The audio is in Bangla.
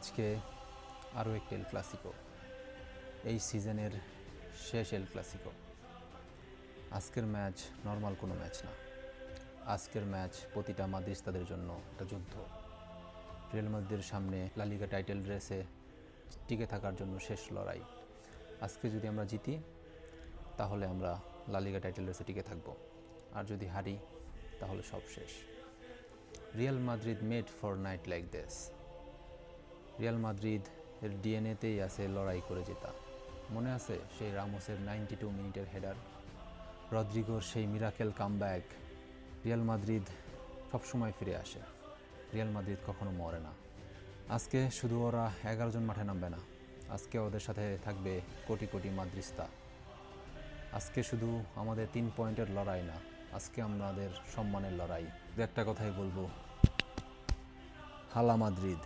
আজকে আরও একটি এল ক্লাসিকো, এই সিজনের শেষ এল ক্লাসিকো। আজকের ম্যাচ নর্মাল কোনো ম্যাচ না। আজকের ম্যাচ প্রতিটা মাদ্রিস্তাদের জন্য একটা যুদ্ধ। রিয়াল মাদ্রিদের সামনে লা লিগা টাইটেল রেসে টিকে থাকার জন্য শেষ লড়াই। আজকে যদি আমরা জিতি তাহলে আমরা লা লিগা টাইটেল রেসে টিকে থাকব, আর যদি হারি তাহলে সব শেষ। Real Madrid made for night like this. Real Madrid এর ডিএনএতেই আছে লড়াই করে জেতা। মনে আছে সেই রামোসের 92 মিনিটের হেডার, রদ্রিগোর সেই মিরাকেল কামব্যাক। রিয়াল মাদ্রিদ সবসময় ফিরে আসে, রিয়াল মাদ্রিদ কখনো মরে না। আজকে শুধু ওরা 11 জন মাঠে নামবে না, আজকে ওদের সাথে থাকবে কোটি কোটি মাদ্রিস্তা। আজকে শুধু আমাদের 3 পয়েন্টের লড়াই না, আজকে আমাদের সম্মানের লড়াই। একটা কথাই বলবো, হালা মাদ্রিদ।